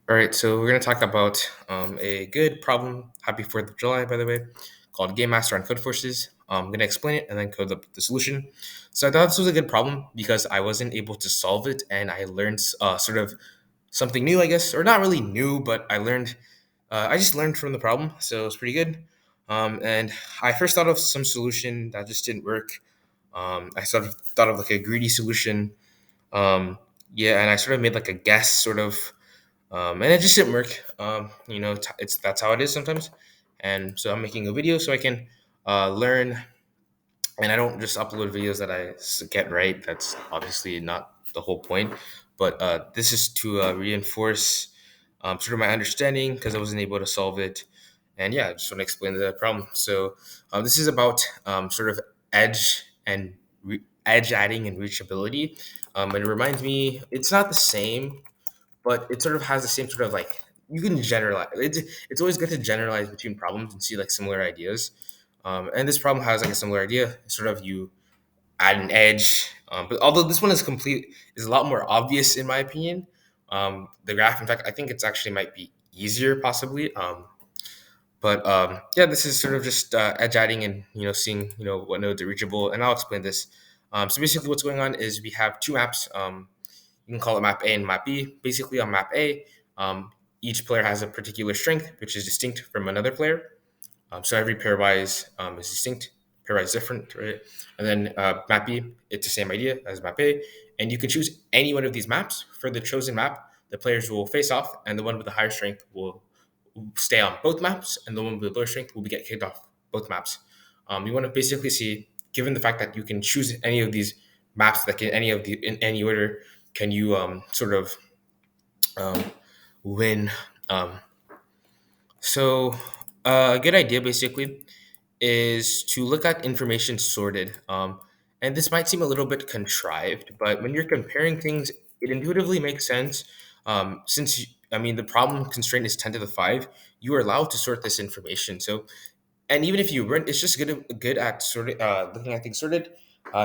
All right, so we're going to talk about a good problem. Happy 4th of July, by the way, called Game Master on Code Forces. I'm going to explain it and then code the solution. So I thought this was a good problem because I wasn't able to solve it and I learned sort of something new, I guess, or not really new, but I just learned from the problem. So it's pretty good. And I first thought of some solution that just didn't work. I sort of thought of like a greedy solution. Um, yeah, and I sort of made like a guess, sort of and it just didn't work. It's that's how it is sometimes. And so I'm making a video so I can learn, and I don't just upload videos that get right. That's obviously not the whole point. But this is to reinforce sort of my understanding because I wasn't able to solve it. And yeah, I just want to explain the problem. So this is about sort of edge and edge adding and reachability. And it reminds me, it's not the same, but it sort of has the same sort of like you can generalize. It's always good to generalize between problems and see like similar ideas. And this problem has like a similar idea. Sort of you add an edge, but although this one is a lot more obvious in my opinion. The graph, in fact, I think it's actually might be easier possibly. But yeah, this is sort of just edge adding and seeing what nodes are reachable, and I'll explain this. So basically, what's going on is we have two maps. You can call it map A and map B. Basically, on map A, each player has a particular strength which is distinct from another player. So every pairwise is distinct, pairwise different, right? And then map B, it's the same idea as map A, and you can choose any one of these maps. For the chosen map, the players will face off, and the one with the higher strength will stay on both maps, and the one with the lower strength will be get kicked off both maps. You want to basically see, given the fact that you can choose any of these maps that can any of the in any order, can you sort of um, win? Um, so a good idea basically is to look at information sorted. And this might seem a little bit contrived, but when you're comparing things, it intuitively makes sense. Since I mean the problem constraint is 10 to the 5, you are allowed to sort this information. So and even if you weren't, it's just good at sorting, looking at things sorted,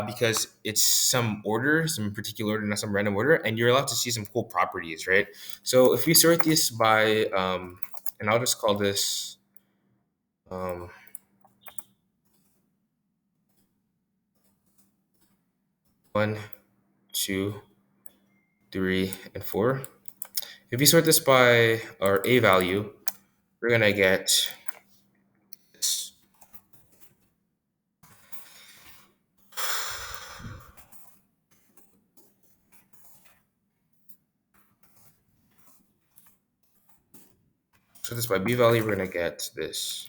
because it's some order, some particular order, not some random order, and you're allowed to see some cool properties, right? So if we sort this by, and I'll just call this um, 1, 2, 3, and 4. If we sort this by our a value, we're gonna get this. Sort this by b value, we're gonna get this.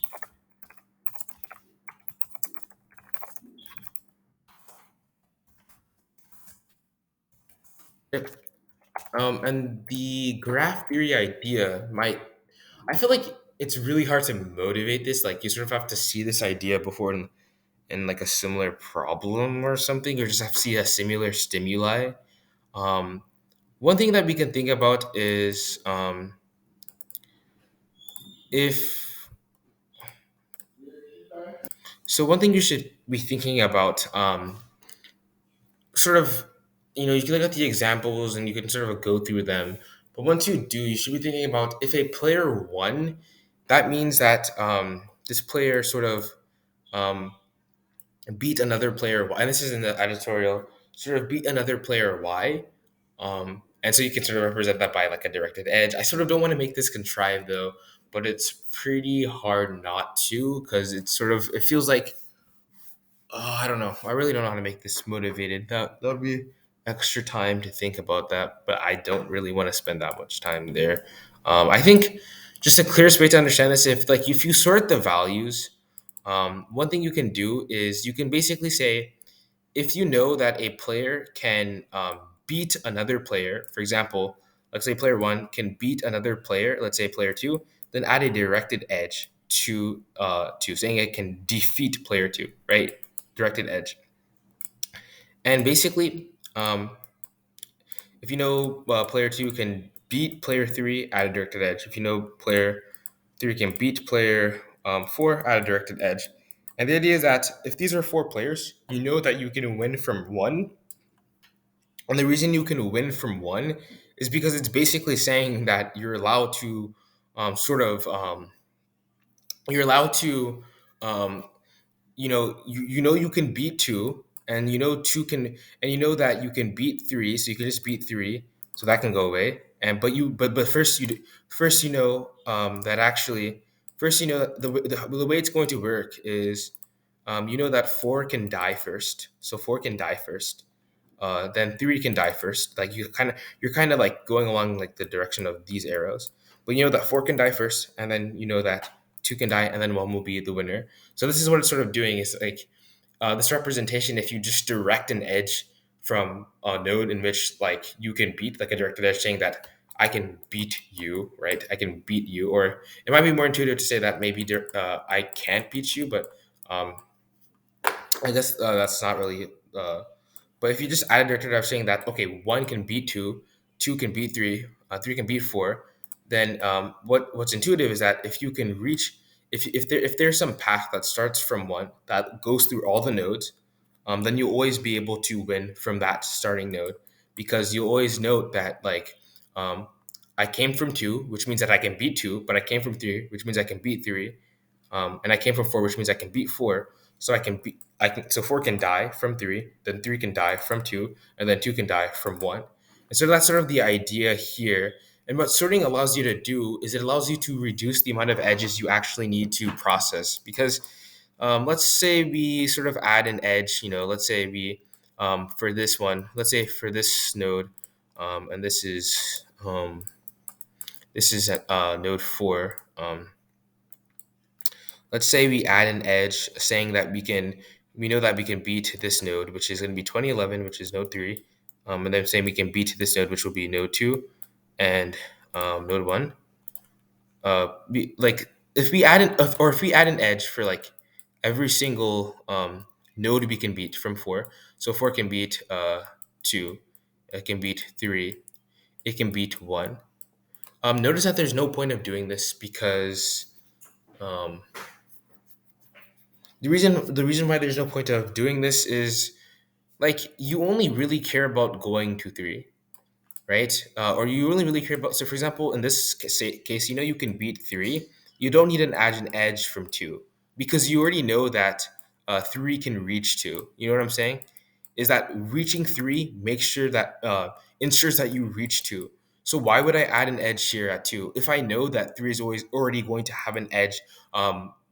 Yep. And the graph theory idea might I feel like it's really hard to motivate this. Like you sort of have to see this idea before in like a similar problem or something, or just have to see a similar stimuli. Um, One thing that we can think about is if so. One thing you should be thinking about, sort of, you can look at the examples and you can sort of go through them. But once you do, you should be thinking about if a player won, that means that this player sort of um, beat another player Y, and this is in the editorial, sort of beat another player Y. And so you can sort of represent that by like a directed edge. I sort of don't want to make this contrived though, but it's pretty hard not to because it feels like, I don't know. I really don't know how to make this motivated. That'll be extra time to think about that, but I don't really want to spend that much time there. I think just the clearest way to understand this, if you sort the values, one thing you can do is you can basically say if you know that a player can beat another player, for example, let's say player one can beat another player, let's say player two, then add a directed edge to saying it can defeat player two, right? Directed edge. And basically, if you know player two can beat player three, add a directed edge. If you know player three can beat player four, add a directed edge. And the idea is that if these are four players, you know that you can win from one. And the reason you can win from one is because it's basically saying that you're allowed to sort of you're allowed to um, you know you can beat two, and you know two can, and you know that you can beat three, so you can just beat three, so that can go away. And but first first that actually first the way it's going to work is you know that four can die first, so four can die first, then three can die first. Like you're kind of like going along like the direction of these arrows, but you know that four can die first, and then you know that two can die, and then one will be the winner. So this is what it's sort of doing is like this representation. If you just direct an edge from a node in which like you can beat, like a directed edge saying that I can beat you, right? I can beat you, or it might be more intuitive to say that maybe I can't beat you, but um, I guess that's not really. But if you just add a directed of saying that okay, one can beat two, two can beat three, three can beat four, then what's intuitive is that if you can reach, if there's some path that starts from one that goes through all the nodes, then you'll always be able to win from that starting node, because you always note that like I came from two, which means that I can beat two, but I came from three, which means I can beat three, and I came from four, which means I can beat four. So I can, so four can die from three, then three can die from two, and then two can die from one. And so that's sort of the idea here. And what sorting allows you to do is it allows you to reduce the amount of edges you actually need to process. Because let's say we sort of add an edge, let's say we, for this one, let's say for this node, and this is at node four. Let's say we add an edge saying that we know that we can beat this node, which is going to be 2011, which is node 3, and then saying we can beat this node, which will be node 2 and node 1. Like if we add if we add an edge for like every single node we can beat from 4. So 4 can beat 2, it can beat 3, it can beat 1. Notice that there's no point of doing this because um, the reason why there's no point of doing this is like you only really care about going to three, right? Or you only really care about. So, for example, in this case, you know you can beat three. You don't need an edge from two because you already know that three can reach two. You know what I'm saying? Is that reaching three makes sure that ensures that you reach two. So why would I add an edge here at two if I know that three is always already going to have an edge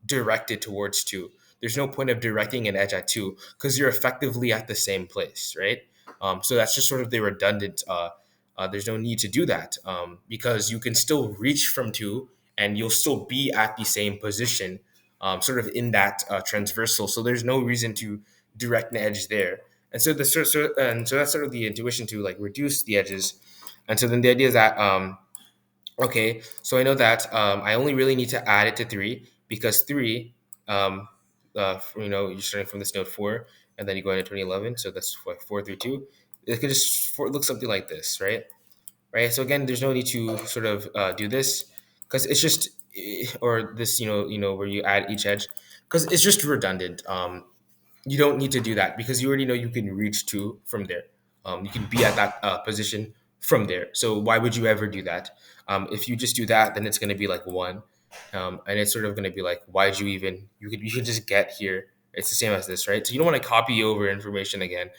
directed towards two? There's no point of directing an edge at two because you're effectively at the same place, right? So that's just sort of the redundant. There's no need to do that because you can still reach from two and you'll still be at the same position, sort of in that transversal. So there's no reason to direct an edge there. And so and so that's sort of the intuition to like reduce the edges. And so then the idea is that okay, so I know that I only really need to add it to three because three, you're starting from this node four, and then you go into 2011. So that's what 432. It could just look something like this, right? So again, there's no need to sort of do this because it's just or this, where you add each edge because it's just redundant. You don't need to do that because you already know you can reach two from there. You can be at that position from there. So why would you ever do that? If you just do that, then it's going to be like one, and it's sort of going to be like, why'd you even? You could just get here. It's the same as this, right? So you don't want to copy over information again,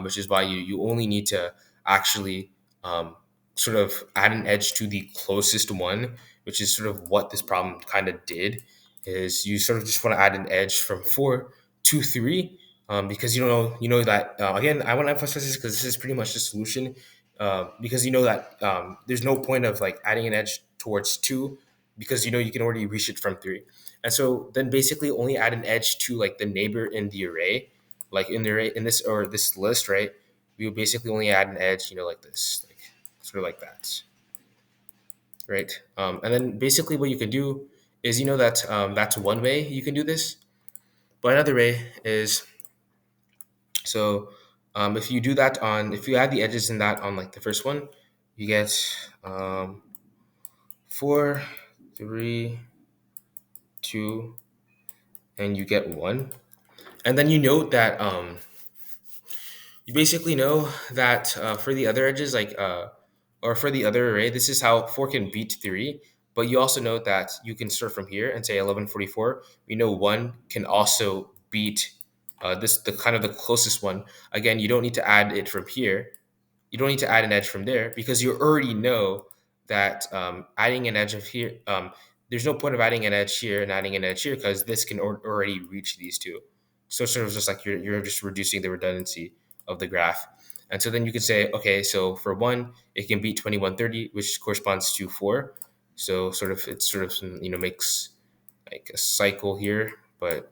which is why you only need to actually um, sort of add an edge to the closest one, which is sort of what this problem kind of did. Is you sort of just want to add an edge from four 2 3 because you know that again I want to emphasize this because this is pretty much the solution because you know that there's no point of like adding an edge towards two because you know you can already reach it from three, and so then basically only add an edge to like the neighbor in the array, like in the array in this or this list, right? We would basically only add an edge, like this, like sort of like that, right? And then basically what you can do is that that's one way you can do this, but another way is so if you add the edges in that on like the first one, you get um, 4, 3, 2, and you get 1. And then you note that you basically know that for the other edges, like or for the other array, this is how 4 can beat 3. But you also know that you can start from here and say 1144. We know 1 can also beat this, the kind of the closest one. Again, you don't need to add it from here. You don't need to add an edge from there because you already know that adding an edge of here, there's no point of adding an edge here and adding an edge here because this can already reach these two. So it's sort of just like you're just reducing the redundancy of the graph. And so then you can say, okay, so for 1, it can beat 2130, which corresponds to 4. So sort of it sort of makes like a cycle here, but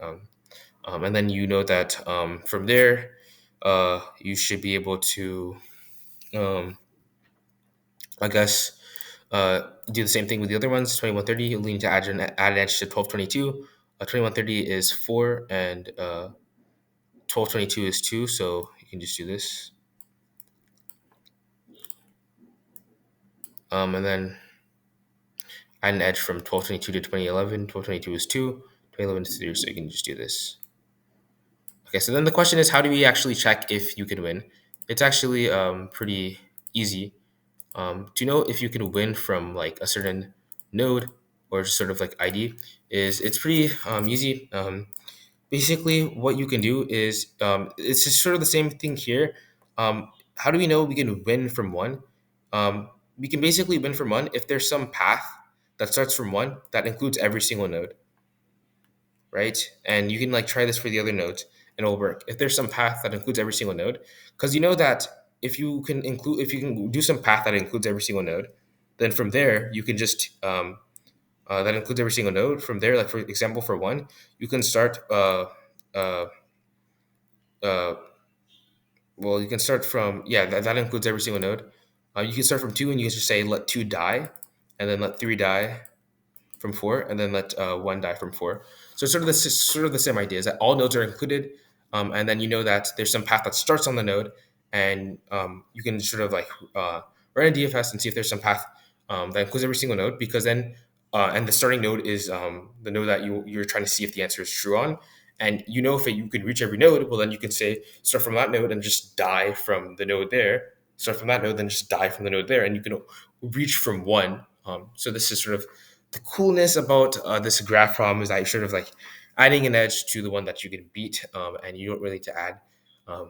and then you know that from there, you should be able to um, I guess do the same thing with the other ones. 2130, you'll need to add an edge to 1222. 2130 is 4, and 1222 is 2. So you can just do this. And then add an edge from 1222 to 2011. 1222 is 2. 2011 is 3. So you can just do this. Okay, so then the question is, how do we actually check if you can win? It's actually pretty easy. To know if you can win from like a certain node or just sort of like ID is it's pretty easy. Basically, what you can do is it's just sort of the same thing here. How do we know we can win from one? We can basically win from one if there's some path that starts from one that includes every single node, right? And you can like try this for the other nodes and it'll work. If there's some path that includes every single node, because you know that if you can do some path that includes every single node, then from there you can just that includes every single node. From there, like for example, for one, you can start uh, uh, well, you can start from that includes every single node. You can start from 2 and you can just say let 2 die, and then let 3 die from 4, and then let 1 die from 4. So it's sort of the same idea is that all nodes are included, and then you know that there's some path that starts on the node, and you can sort of like run a DFS and see if there's some path that includes every single node, because then and the starting node is the node that you're trying to see if the answer is true on. And you know if you can reach every node, well then you can say start from that node and just die from the node there. Start from that node, then just die from the node there, and you can reach from one. So this is sort of the coolness about this graph problem is that you're sort of like adding an edge to the one that you can beat, and you don't really need to add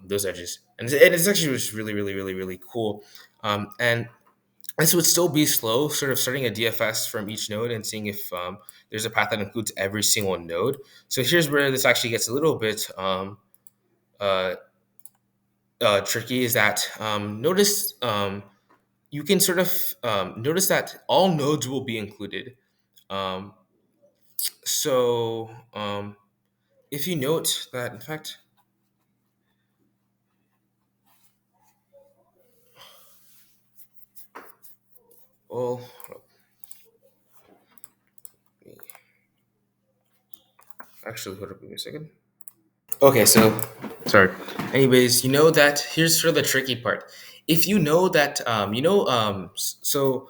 those edges. And it's actually just really, really, really, really cool. And this would still be slow, sort of starting a DFS from each node and seeing if there's a path that includes every single node. So here's where this actually gets a little bit uh, tricky is that notice you can sort of notice that all nodes will be included. Um, so if you note that, in fact, well, actually, hold up, give me a second. Okay, so sorry. Anyways, you know that here's sort of the tricky part. If you know that, so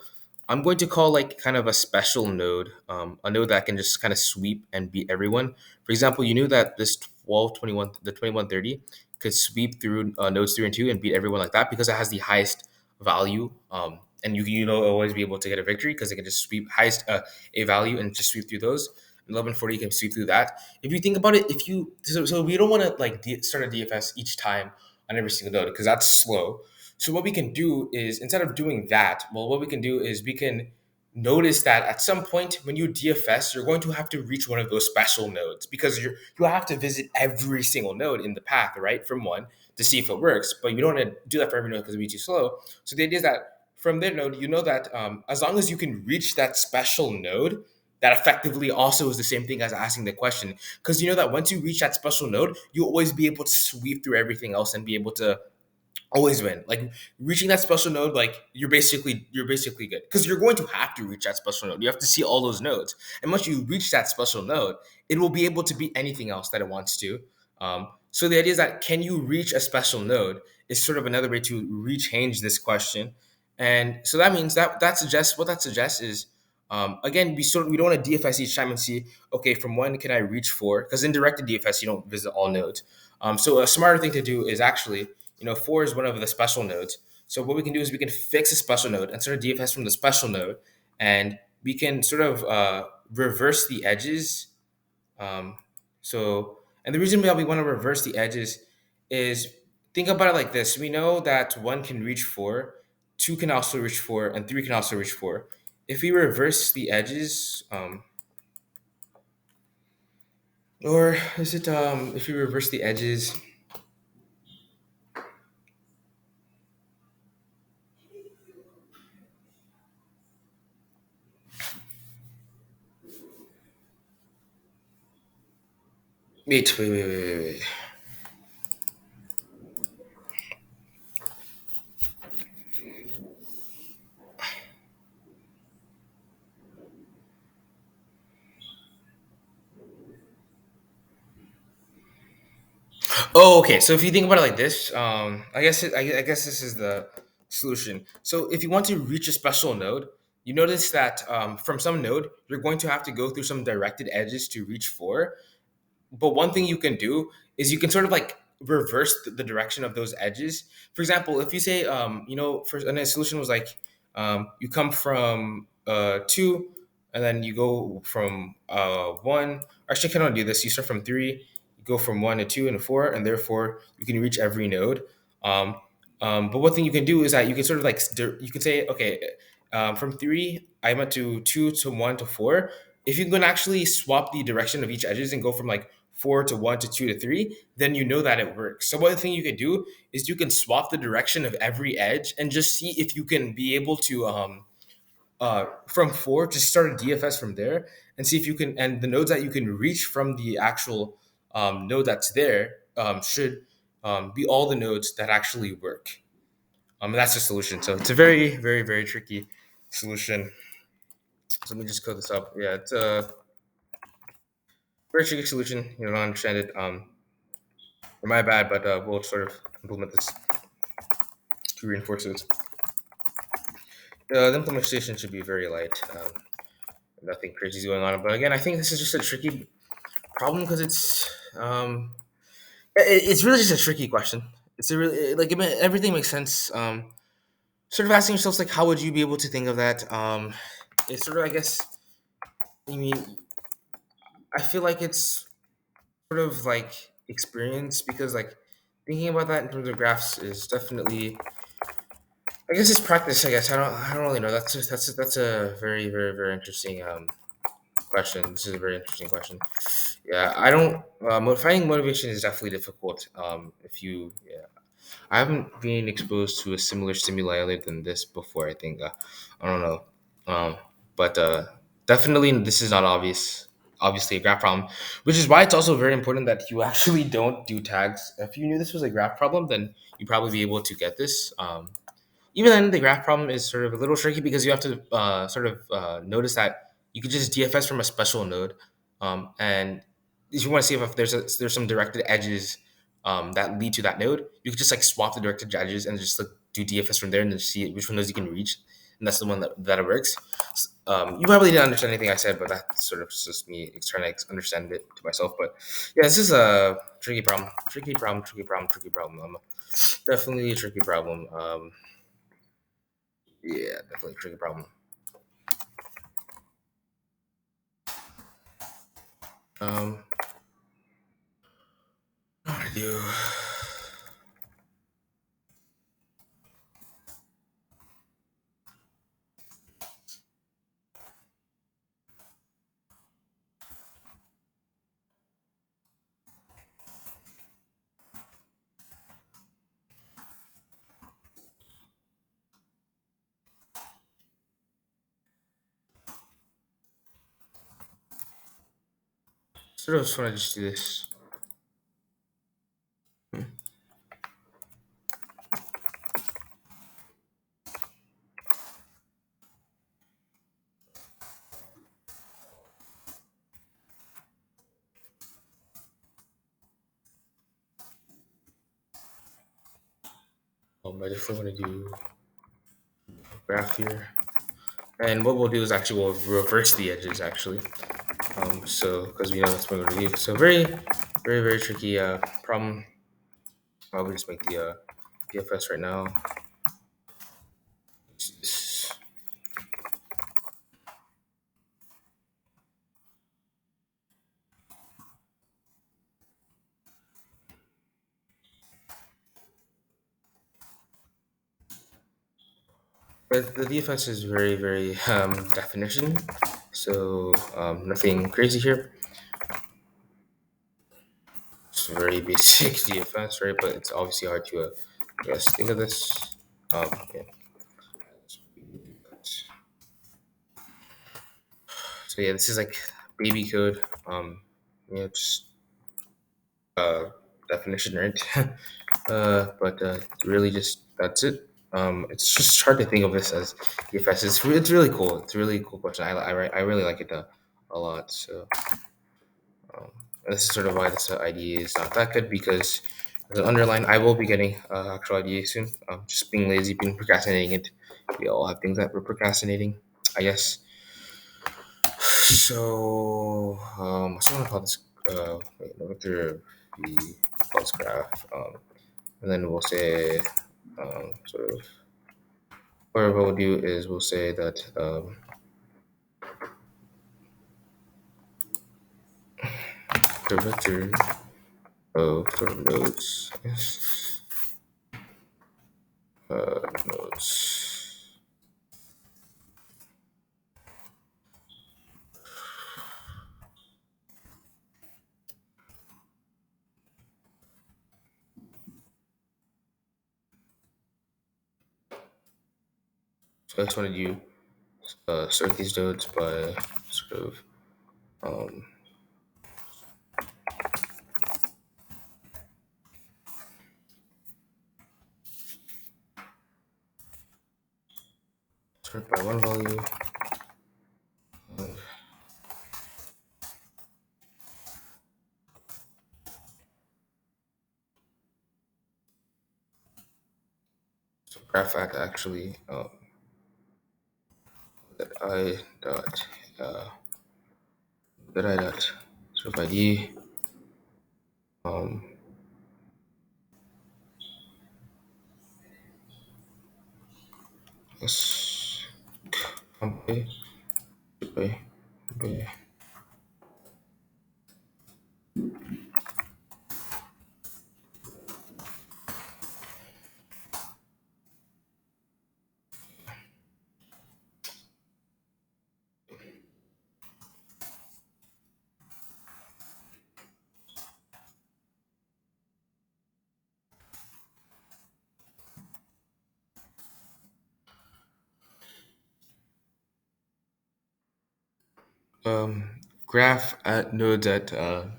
I'm going to call like kind of a special node, a node that can just kind of sweep and beat everyone. For example, you knew that this 1221, the 2130 could sweep through nodes 3 and 2 and beat everyone like that because it has the highest value. And you know always be able to get a victory because it can just sweep highest a value and just sweep through those. 1140 can sweep through that. If you think about it, if you so we don't want to like start a DFS each time on every single node because that's slow. So what we can do is instead of doing that, well, what we can do is we can notice that at some point when you DFS, you're going to have to reach one of those special nodes because you have to visit every single node in the path, right, from one to see if it works. But you don't want to do that for every node because it'd be too slow. So the idea is that from their node, you know that as long as you can reach that special node, that effectively also is the same thing as asking the question. Because you know that once you reach that special node, you'll always be able to sweep through everything else and be able to always win. Like reaching that special node, like you're basically good. Because you're going to have to reach that special node. You have to see all those nodes. And once you reach that special node, it will be able to beat anything else that it wants to. So the idea is that can you reach a special node is sort of another way to rechange this question. And so that means that suggests is again we don't want to DFS each time and see okay from when can I reach 4 because in directed DFS you don't visit all nodes. So a smarter thing to do is actually 4 is one of the special nodes. So what we can do is we can fix a special node and sort of DFS from the special node, and we can sort of reverse the edges. Um, so, and the reason why we want to reverse the edges is, think about it like this: we know that one can reach four, two can also reach four, and three can also reach four. If we reverse the edges, or is it if we reverse the edges? Wait. Oh, okay. So if you think about it like this, I guess this is the solution. So if you want to reach a special node, you notice that from some node, you're going to have to go through some directed edges to reach four. But one thing you can do is you can sort of like reverse the direction of those edges. For example, if you say, for and the solution was like, you come from two, and then you go from one. Actually, I cannot do this. You start from three, you go from one to two and to four, and therefore you can reach every node. Um, but one thing you can do is that you can sort of like you can say, okay, from three, I went to two to one to four. If you can actually swap the direction of each edges and go from like four to one to two to three, then you know that it works. So one thing you could do is you can swap the direction of every edge and just see if you can be able to from four, just start a DFS from there and see if you can, and the nodes that you can reach from the actual node that's there should be all the nodes that actually work. And that's the solution. So it's a very, very, very tricky solution. So let me just code this up. Yeah, it's a very tricky solution. You don't understand it. My bad, but we'll sort of implement this to reinforce it. The implementation should be very light. Nothing crazy is going on. But again, I think this is just a tricky problem because it's really just a tricky question. It's a really like everything makes sense. Sort of asking yourselves like, how would you be able to think of that? It's sort of, I guess, I mean, I feel like it's sort of like experience because like thinking about that in terms of graphs is definitely, I guess it's practice. I guess I don't really know. That's a very, very, very interesting question. This is a very interesting question. Yeah, I don't. Finding motivation is definitely difficult. If you, yeah, I haven't been exposed to a similar stimuli other than this before. I think. I don't know. Um, but definitely, this is not obvious. Obviously, a graph problem, which is why it's also very important that you actually don't do tags. If you knew this was a graph problem, then you'd probably be able to get this. Even then, the graph problem is sort of a little tricky because you have to sort of notice that you could just DFS from a special node, and if you want to see if there's some directed edges that lead to that node, you could just like swap the directed edges and just like do DFS from there and then see which one of those you can reach, and that's the one that it works. You probably didn't understand anything I said, but that's sort of just me trying to understand it to myself. But yeah, this is a tricky problem. Definitely a tricky problem. Yeah, definitely a tricky problem. Um, what do I do? Sort of just want to just do this. I definitely want to do a graph here. And what we'll do is actually we'll reverse the edges actually. So because we know that's what we're going to do. So very, very, very tricky problem. I'll just make the DFS right now. the DFS is very, very definition. So nothing crazy here. It's very basic DFS, right? But it's obviously hard to, I guess, think of this. Yeah. So yeah, this is like baby code. Just uh, definition, right? But really, just that's it. It's just hard to think of this as DFS. It's really cool. It's a really cool question. I really like it a lot. So um, this is sort of why this idea is not that good because the underline I will be getting actual idea soon. Just being lazy, being procrastinating it. We all have things that we're procrastinating, I guess. So I still want to call this. Wait, let me through the pulse graph. And then we'll say sort of what we'll do is we'll say that the vector of sort of nodes, nodes. So I just want to do sort these nodes by sort of um, sort by one value. So graph act actually that I dot uh, that I dot sort of ID um, yes, okay, okay, okay. Graph at nodes at um,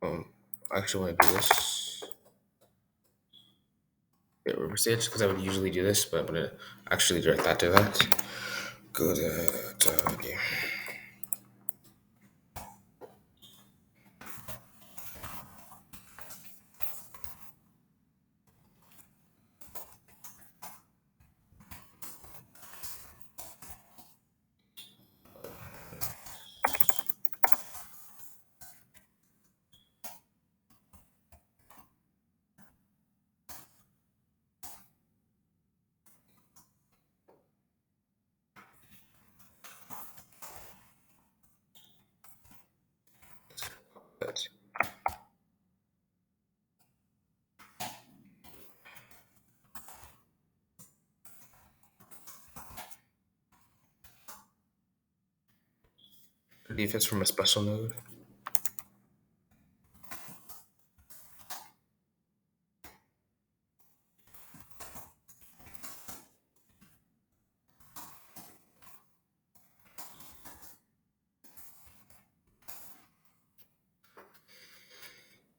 I actually want to do this. Yeah, river stage because I would usually do this, but I'm gonna actually direct that to that. Go to okay. That. If it's from a special node.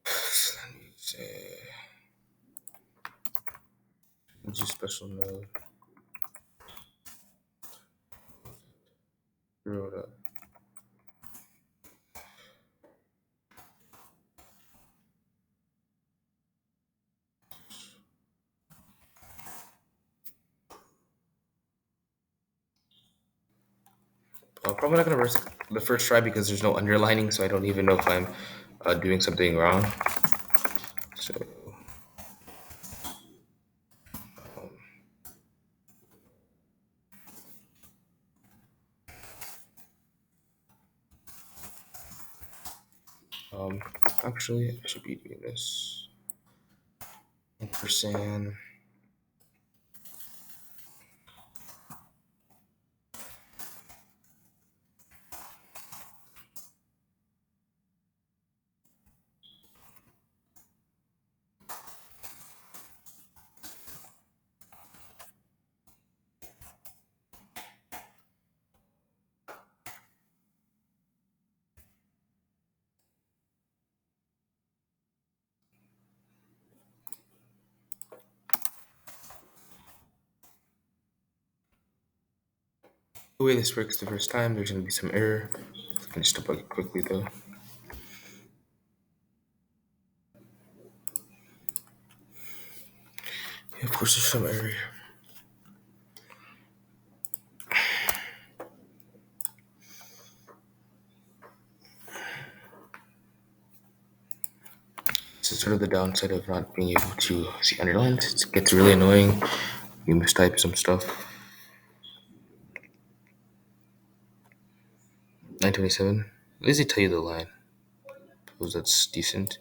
Let me say use special node. Zero dot. Probably not gonna risk the first try because there's no underlining, so I don't even know if I'm doing something wrong. So actually. I should be doing this. Percent. The way this works the first time, there's gonna be some error. I can just debug it quickly though. Yeah, of course, there's some error. This is sort of the downside of not being able to see underlined. It gets really annoying. You mistype some stuff. 927. At least they tell you the line. Suppose that's decent.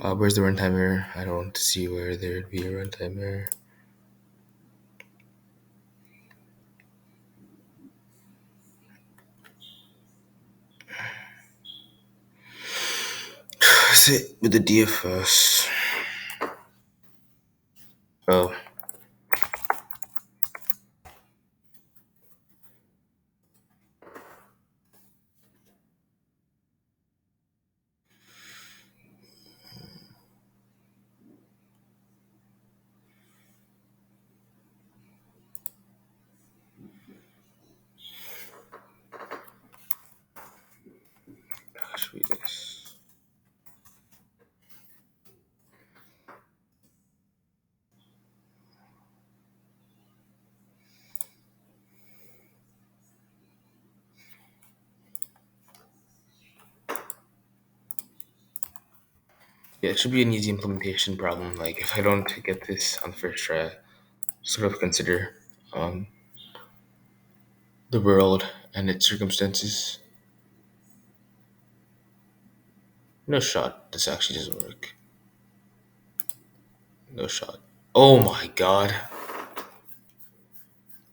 Where's the runtime error? I don't see where there'd be a runtime error. Is it with the DFS? Oh, should be this. Yeah, it should be an easy implementation problem. Like if I don't get this on the first try, sort of consider um, the world and its circumstances. No shot. This actually doesn't work. No shot. Oh my god.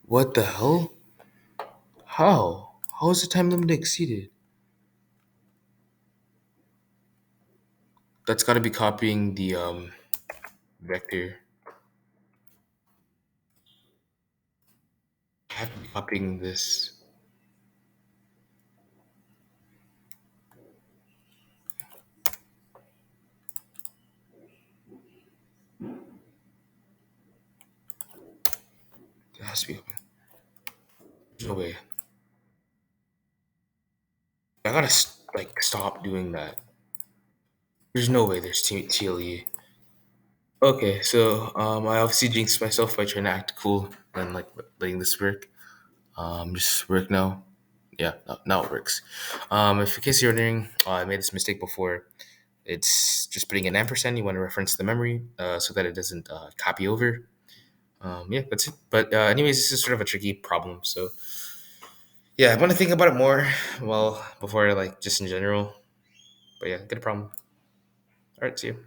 What the hell? How? How is the time limit exceeded? That's got to be copying the vector. I have to be copying this. It has to be open. There's no way. I gotta like stop doing that. There's no way there's TLE. Okay, so I obviously jinxed myself by trying to act cool and like letting this work. Just work now. Yeah, now it works. If in case you're wondering, I made this mistake before. It's just putting an ampersand. You want to reference the memory so that it doesn't copy over. Yeah, that's it. But anyways, this is sort of a tricky problem. So yeah, I want to think about it more. Well, before like just in general. But yeah, good problem. All right, see you.